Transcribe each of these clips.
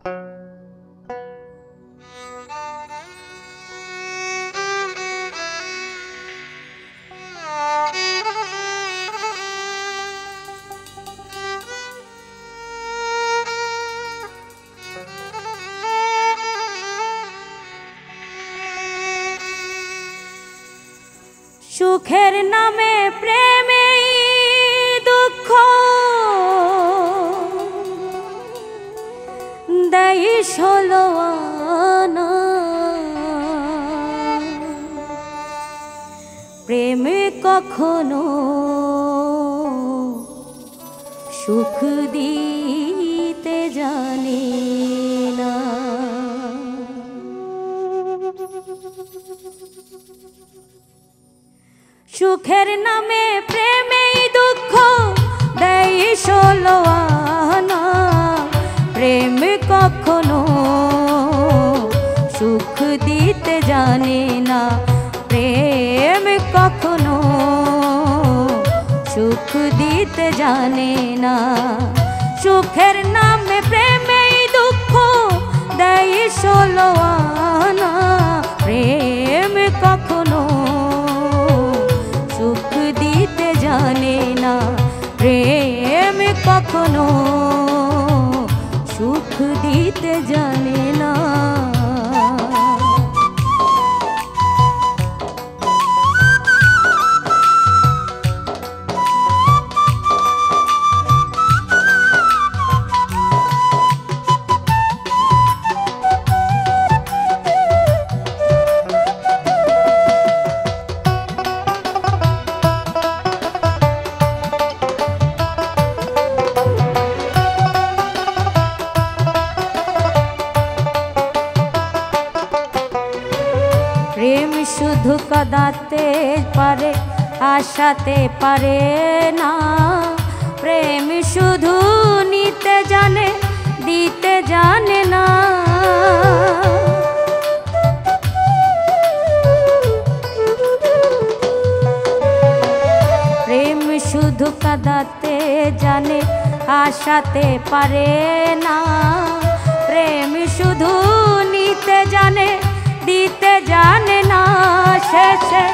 সুখের নামে প্রেমে দুঃখ দেই ষোলো আনা, প্রেম কখনো সুখ দিতে জানে না। সুখের নামে প্রেমে দুঃখ দেই ষোলো আনা, প্রেম কখনো সুখ দিতে জানে না, প্রেম কখনো সুখ দিতে জানে না। সুখের নামে প্রেমে দুঃখ দেই ষোলো আনা, প্রেম কখনো সুখ দিতে জানে না, প্রেম কখনো সুখ দিতে জানে না। প্রেম শুধু কাঁদাতে পারে, আশাতে পারে না, প্রেম শুধু নিতে জানে, দিতে জানে না। প্রেম শুধু কাঁদাতে জানে, আশাতে পারে না, প্রেম শুধু নিতে জানে, দিতে জানে না। শেষে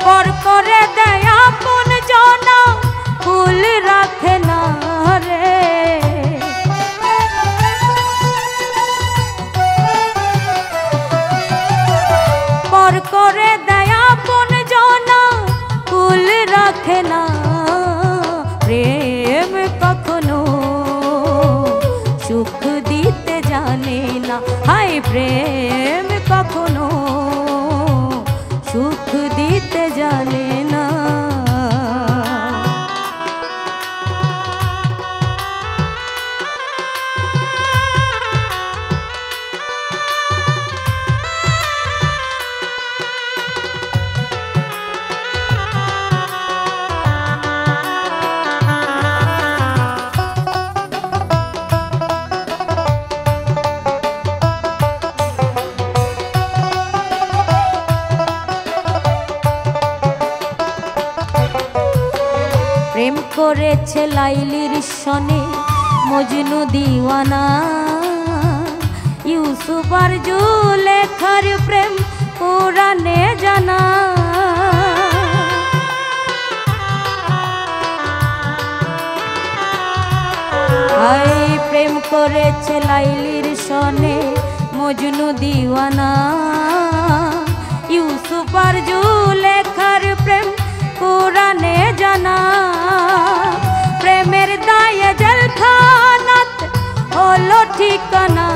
পর করে দেয় আপন জনা, ফুল রাখে না রে। পর করে দেয় আপন জনা, ফুল রাখে না। প্রেম কখনো সুখ দিতে জানে না, হায় প্রেম কখনো সুখ দিতে জানে না। প্রেম করেছে লাইলির সনে মজনু দিওয়ানা, ইউসুফ আর জুলেখার প্রেম কোরআনে জানা। হায় প্রেম করেছে লাইলির সনে মজনু দিওয়ানা, ইউসুফ আর জুলেখার প্রেম কোরআনে জানা। প্রেমের দায়ে জেলখানাত হলো ঠিকানা,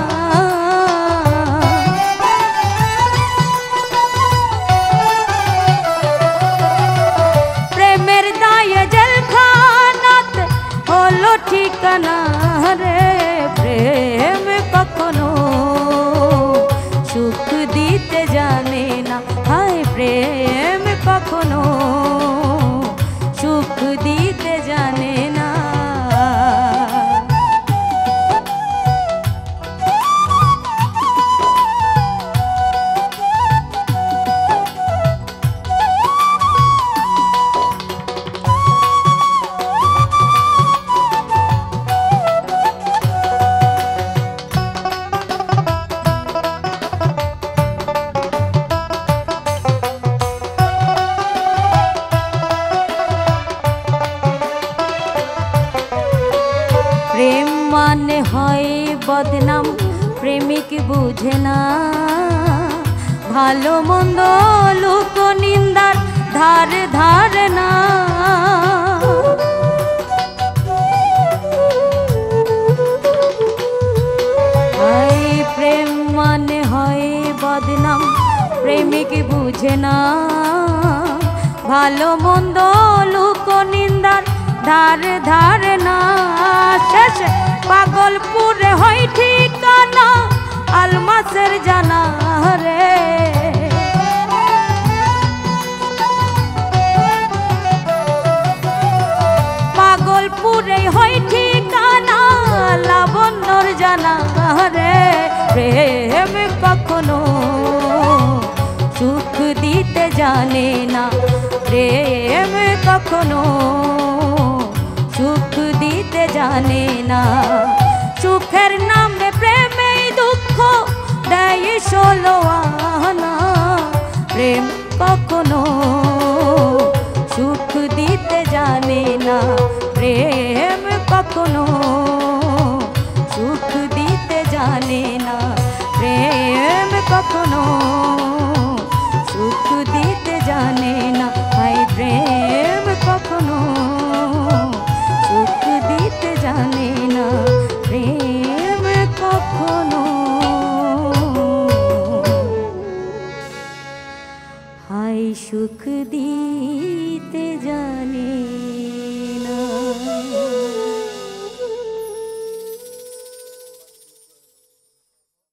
প্রেমের দায়ে জেলখানাত হলো ঠিকানা রে। প্রেম কখনো সুখ দিতে জানে না, হায় প্রেম কখনো সুখ দিতে জানে না। বদনাম প্রেমিক বুঝে না, ভালো মন্দ লোক নিন্দার ধার ধার না। প্রেম মানে হয় বদনাম প্রেমিক বুঝে না, ভালো মন্দ লোক নিন্দার ধার ধার না। শেষ পাগলপুরে হয় ঠিকানা আলমাসের জানা রে, পাগলপুরে হয় ঠিকানা লাবণ্যর জানা রে। প্রেম কখনো সুখ দিতে জানে না, প্রেম কখনো সুখ দিতে জানে না। সুখের নামে প্রেমে দুঃখ দেয় 16 আনা, প্রেম কখনো সুখ দিতে জানে না, প্রেম কখনো সুখ দিতে জানে না, প্রেম কখনো সুখ দিতে জানে না। হায় প্রেম কখনো সুখ দিতে জানে না, প্রেম কখনো হায় সুখ দি